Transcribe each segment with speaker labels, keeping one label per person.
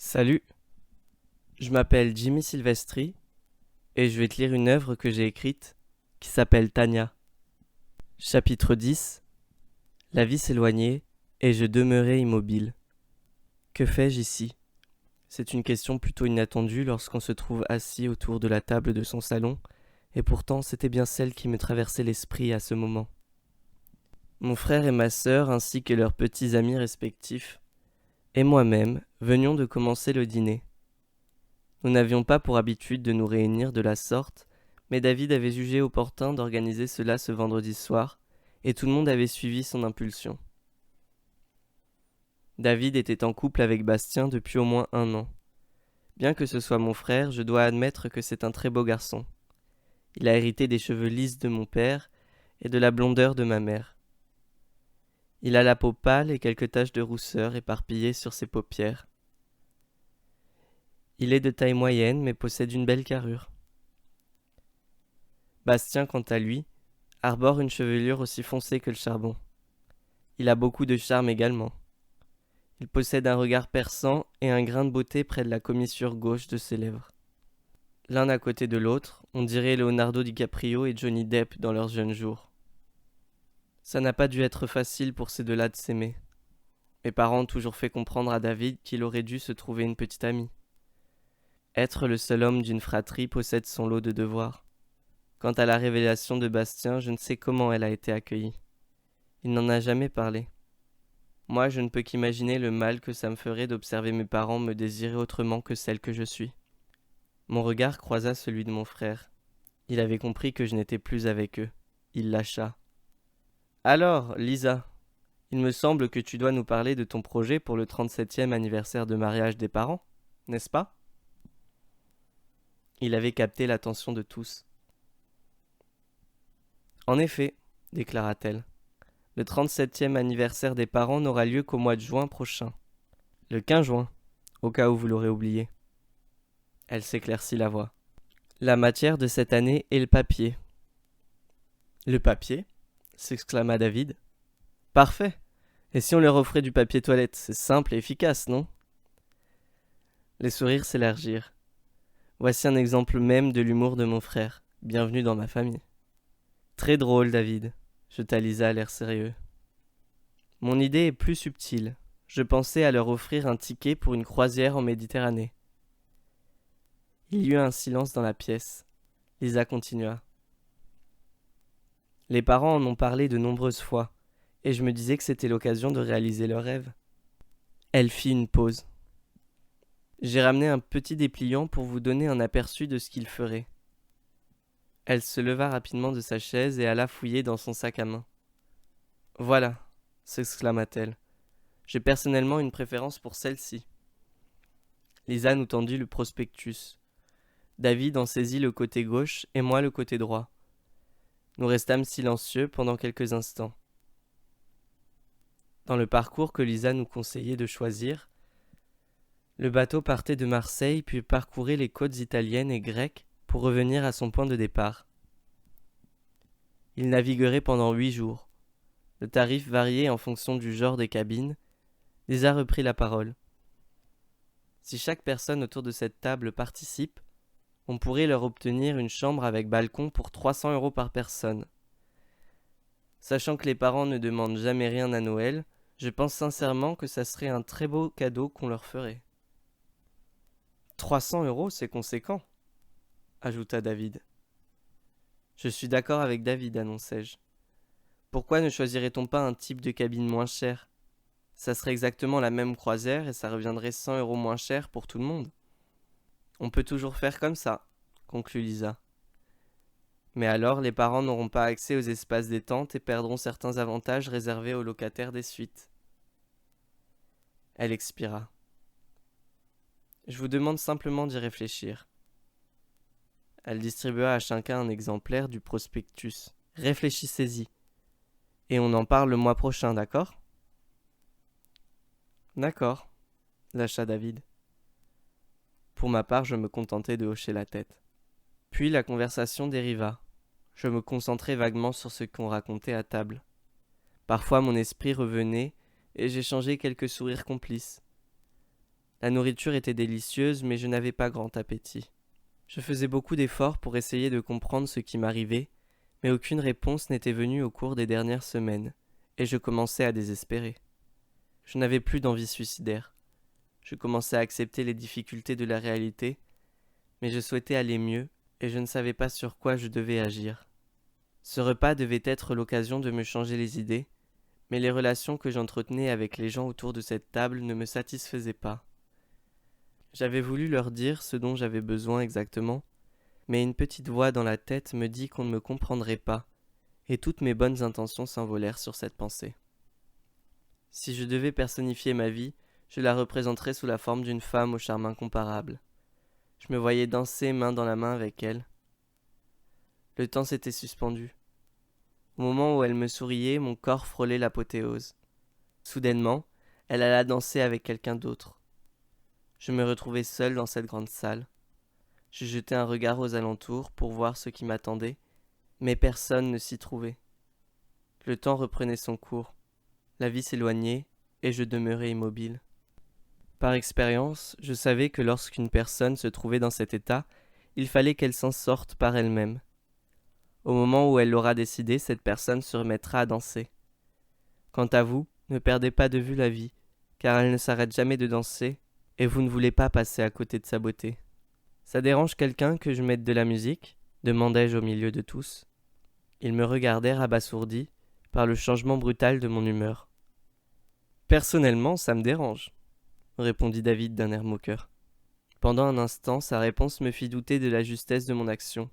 Speaker 1: Salut, je m'appelle Jimmy Silvestri et je vais te lire une œuvre que j'ai écrite qui s'appelle Tania. Chapitre 10. La vie s'éloignait et je demeurais immobile. Que fais-je ici? C'est une question plutôt inattendue lorsqu'on se trouve assis autour de la table de son salon, et pourtant c'était bien celle qui me traversait l'esprit à ce moment. Mon frère et ma sœur ainsi que leurs petits amis respectifs et moi-même venions de commencer le dîner. Nous n'avions pas pour habitude de nous réunir de la sorte, mais David avait jugé opportun d'organiser cela ce vendredi soir, et tout le monde avait suivi son impulsion. David était en couple avec Bastien depuis au moins 1 an. Bien que ce soit mon frère, je dois admettre que c'est un très beau garçon. Il a hérité des cheveux lisses de mon père et de la blondeur de ma mère. Il a la peau pâle et quelques taches de rousseur éparpillées sur ses paupières. Il est de taille moyenne mais possède une belle carrure. Bastien, quant à lui, arbore une chevelure aussi foncée que le charbon. Il a beaucoup de charme également. Il possède un regard perçant et un grain de beauté près de la commissure gauche de ses lèvres. L'un à côté de l'autre, on dirait Leonardo DiCaprio et Johnny Depp dans leurs jeunes jours. Ça n'a pas dû être facile pour ces deux-là de s'aimer. Mes parents ont toujours fait comprendre à David qu'il aurait dû se trouver une petite amie. Être le seul homme d'une fratrie possède son lot de devoirs. Quant à la révélation de Bastien, je ne sais comment elle a été accueillie. Il n'en a jamais parlé. Moi, je ne peux qu'imaginer le mal que ça me ferait d'observer mes parents me désirer autrement que celle que je suis. Mon regard croisa celui de mon frère. Il avait compris que je n'étais plus avec eux. Il lâcha. Alors, Lisa, il me semble que tu dois nous parler de ton projet pour le 37e anniversaire de mariage des parents, n'est-ce pas? Il avait capté l'attention de tous. En effet, déclara-t-elle. Le 37e anniversaire des parents n'aura lieu qu'au mois de juin prochain. Le 15 juin, au cas où vous l'aurez oublié. Elle s'éclaircit la voix. La matière de cette année est le papier. Le papier? S'exclama David. Parfait. Et si on leur offrait du papier toilette, c'est simple et efficace, non? Les sourires s'élargirent. Voici un exemple même de l'humour de mon frère. Bienvenue dans ma famille. Très drôle, David, jeta Lisa à l'air sérieux. Mon idée est plus subtile. Je pensais à leur offrir un ticket pour une croisière en Méditerranée. Il y eut un silence dans la pièce. Lisa continua. Les parents en ont parlé de nombreuses fois, et je me disais que c'était l'occasion de réaliser leur rêve. Elle fit une pause. J'ai ramené un petit dépliant pour vous donner un aperçu de ce qu'il ferait. Elle se leva rapidement de sa chaise et alla fouiller dans son sac à main. Voilà, s'exclama-t-elle. J'ai personnellement une préférence pour celle-ci. Lisa nous tendit le prospectus. David en saisit le côté gauche et moi le côté droit. Nous restâmes silencieux pendant quelques instants. Dans le parcours que Lisa nous conseillait de choisir, le bateau partait de Marseille puis parcourait les côtes italiennes et grecques pour revenir à son point de départ. Il naviguerait pendant 8 jours. Le tarif variait en fonction du genre des cabines. Lisa reprit la parole. Si chaque personne autour de cette table participe, on pourrait leur obtenir une chambre avec balcon pour 300 € par personne. Sachant que les parents ne demandent jamais rien à Noël, je pense sincèrement que ça serait un très beau cadeau qu'on leur ferait. 300 €, c'est conséquent, ajouta David. Je suis d'accord avec David, annonçai-je. Pourquoi ne choisirait-on pas un type de cabine moins cher? Ça serait exactement la même croisière et ça reviendrait 100 € moins cher pour tout le monde. On peut toujours faire comme ça, conclut Lisa. Mais alors les parents n'auront pas accès aux espaces détente et perdront certains avantages réservés aux locataires des suites. Elle expira. Je vous demande simplement d'y réfléchir. Elle distribua à chacun un exemplaire du prospectus. Réfléchissez-y. Et on en parle le mois prochain, d'accord? D'accord, lâcha David. Pour ma part, je me contentais de hocher la tête. Puis la conversation dériva. Je me concentrais vaguement sur ce qu'on racontait à table. Parfois mon esprit revenait et j'échangeais quelques sourires complices. La nourriture était délicieuse, mais je n'avais pas grand appétit. Je faisais beaucoup d'efforts pour essayer de comprendre ce qui m'arrivait, mais aucune réponse n'était venue au cours des dernières semaines, et je commençais à désespérer. Je n'avais plus d'envie suicidaire. Je commençais à accepter les difficultés de la réalité, mais je souhaitais aller mieux, et je ne savais pas sur quoi je devais agir. Ce repas devait être l'occasion de me changer les idées, mais les relations que j'entretenais avec les gens autour de cette table ne me satisfaisaient pas. J'avais voulu leur dire ce dont j'avais besoin exactement, mais une petite voix dans la tête me dit qu'on ne me comprendrait pas, et toutes mes bonnes intentions s'envolèrent sur cette pensée. Si je devais personnifier ma vie, je la représenterais sous la forme d'une femme au charme incomparable. Je me voyais danser main dans la main avec elle. Le temps s'était suspendu. Au moment où elle me souriait, mon corps frôlait l'apothéose. Soudainement, elle alla danser avec quelqu'un d'autre. Je me retrouvai seul dans cette grande salle. Je jetai un regard aux alentours pour voir ce qui m'attendait, mais personne ne s'y trouvait. Le temps reprenait son cours. La vie s'éloignait, et je demeurais immobile. Par expérience, je savais que lorsqu'une personne se trouvait dans cet état, il fallait qu'elle s'en sorte par elle-même. Au moment où elle l'aura décidé, cette personne se remettra à danser. Quant à vous, ne perdez pas de vue la vie, car elle ne s'arrête jamais de danser, et vous ne voulez pas passer à côté de sa beauté. Ça dérange quelqu'un que je mette de la musique ? Demandai-je au milieu de tous. Ils me regardèrent abasourdis par le changement brutal de mon humeur. Personnellement, ça me dérange, répondit David d'un air moqueur. Pendant un instant, sa réponse me fit douter de la justesse de mon action.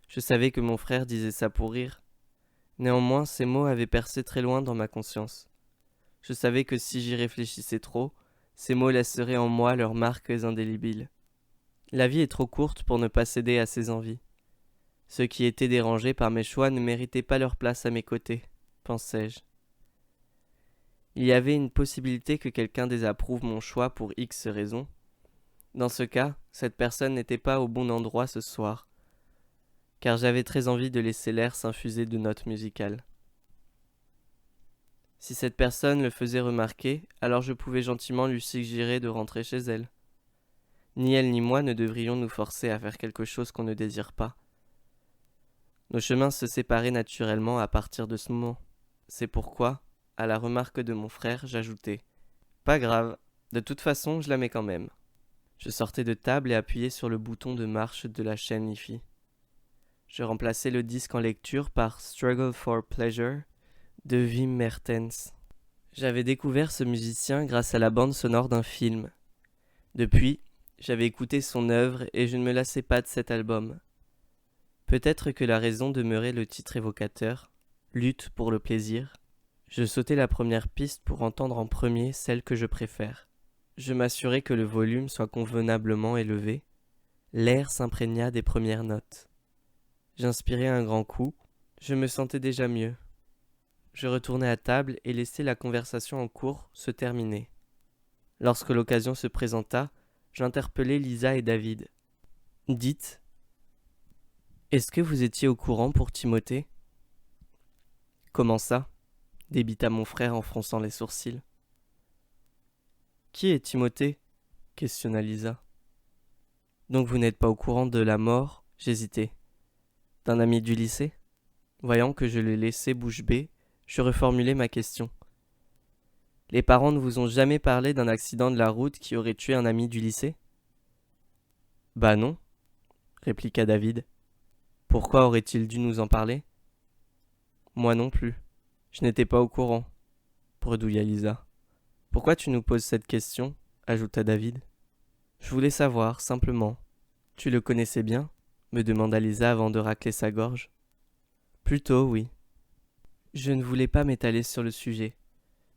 Speaker 1: Je savais que mon frère disait ça pour rire. Néanmoins, ces mots avaient percé très loin dans ma conscience. Je savais que si j'y réfléchissais trop, ces mots laisseraient en moi leurs marques indélébiles. La vie est trop courte pour ne pas céder à ses envies. Ceux qui étaient dérangés par mes choix ne méritaient pas leur place à mes côtés, pensai-je. Il y avait une possibilité que quelqu'un désapprouve mon choix pour X raisons. Dans ce cas, cette personne n'était pas au bon endroit ce soir, car j'avais très envie de laisser l'air s'infuser de notes musicales. Si cette personne le faisait remarquer, alors je pouvais gentiment lui suggérer de rentrer chez elle. Ni elle ni moi ne devrions nous forcer à faire quelque chose qu'on ne désire pas. Nos chemins se séparaient naturellement à partir de ce moment. C'est pourquoi, à la remarque de mon frère, j'ajoutai « Pas grave, de toute façon, je la mets quand même. » Je sortais de table et appuyai sur le bouton de marche de la chaîne hi-fi. Je remplaçai le disque en lecture par Struggle for Pleasure de Wim Mertens. J'avais découvert ce musicien grâce à la bande sonore d'un film. Depuis, j'avais écouté son œuvre et je ne me lassais pas de cet album. Peut-être que la raison demeurait le titre évocateur, Lutte pour le plaisir. Je sautai la première piste pour entendre en premier celle que je préfère. Je m'assurai que le volume soit convenablement élevé. L'air s'imprégna des premières notes. J'inspirai un grand coup. Je me sentais déjà mieux. Je retournai à table et laissai la conversation en cours se terminer. Lorsque l'occasion se présenta, j'interpellai Lisa et David. « Dites, est-ce que vous étiez au courant pour Timothée ?»« Comment ça ?» débita mon frère en fronçant les sourcils. « Qui est Timothée ?» questionna Lisa. « Donc vous n'êtes pas au courant de la mort ?» J'hésitai. « D'un ami du lycée ?» Voyant que je le laissais bouche bée, je reformulai ma question. « Les parents ne vous ont jamais parlé d'un accident de la route qui aurait tué un ami du lycée ?»« Bah non, » répliqua David. « Pourquoi aurait-il dû nous en parler ?»« Moi non plus. Je n'étais pas au courant, » bredouilla Lisa. « Pourquoi tu nous poses cette question ?» ajouta David. « Je voulais savoir, simplement. »« Tu le connaissais bien ?» me demanda Lisa avant de racler sa gorge. « Plutôt, oui. » Je ne voulais pas m'étaler sur le sujet.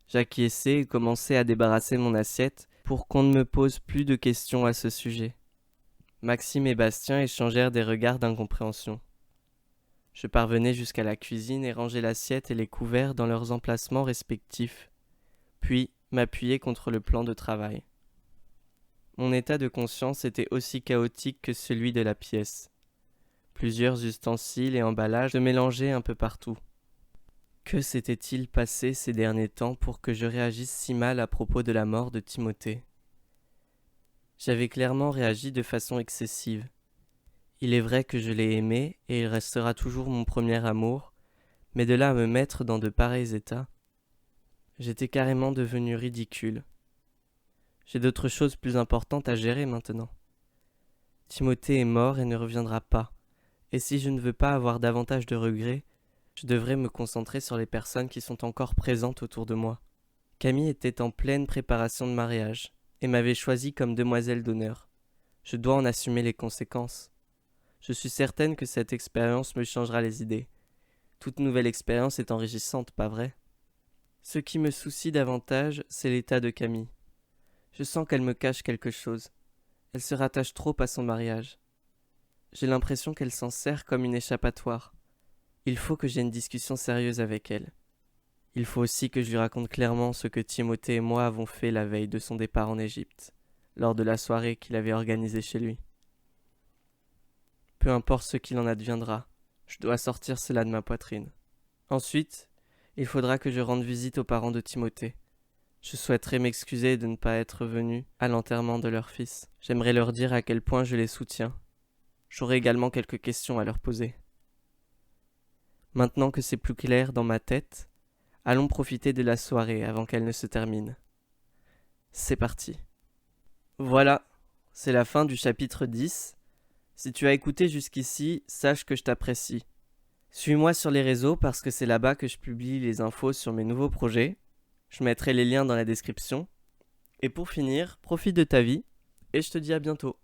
Speaker 1: J'acquiesçai et commençai à débarrasser mon assiette pour qu'on ne me pose plus de questions à ce sujet. Maxime et Bastien échangèrent des regards d'incompréhension. Je parvenais jusqu'à la cuisine et rangeai l'assiette et les couverts dans leurs emplacements respectifs, puis m'appuyai contre le plan de travail. Mon état de conscience était aussi chaotique que celui de la pièce. Plusieurs ustensiles et emballages se mélangeaient un peu partout. Que s'était-il passé ces derniers temps pour que je réagisse si mal à propos de la mort de Timothée ? J'avais clairement réagi de façon excessive. Il est vrai que je l'ai aimé et il restera toujours mon premier amour, mais de là à me mettre dans de pareils états, j'étais carrément devenu ridicule. J'ai d'autres choses plus importantes à gérer maintenant. Timothée est mort et ne reviendra pas, et si je ne veux pas avoir davantage de regrets, je devrais me concentrer sur les personnes qui sont encore présentes autour de moi. Camille était en pleine préparation de mariage, et m'avait choisi comme demoiselle d'honneur. Je dois en assumer les conséquences. Je suis certaine que cette expérience me changera les idées. Toute nouvelle expérience est enrichissante, pas vrai? Ce qui me soucie davantage, c'est l'état de Camille. Je sens qu'elle me cache quelque chose. Elle se rattache trop à son mariage. J'ai l'impression qu'elle s'en sert comme une échappatoire. Il faut que j'aie une discussion sérieuse avec elle. Il faut aussi que je lui raconte clairement ce que Timothée et moi avons fait la veille de son départ en Égypte, lors de la soirée qu'il avait organisée chez lui. Peu importe ce qu'il en adviendra, je dois sortir cela de ma poitrine. Ensuite, il faudra que je rende visite aux parents de Timothée. Je souhaiterais m'excuser de ne pas être venu à l'enterrement de leur fils. J'aimerais leur dire à quel point je les soutiens. J'aurai également quelques questions à leur poser. Maintenant que c'est plus clair dans ma tête, allons profiter de la soirée avant qu'elle ne se termine. C'est parti. Voilà, c'est la fin du chapitre 10. Si tu as écouté jusqu'ici, sache que je t'apprécie. Suis-moi sur les réseaux parce que c'est là-bas que je publie les infos sur mes nouveaux projets. Je mettrai les liens dans la description. Et pour finir, profite de ta vie et je te dis à bientôt.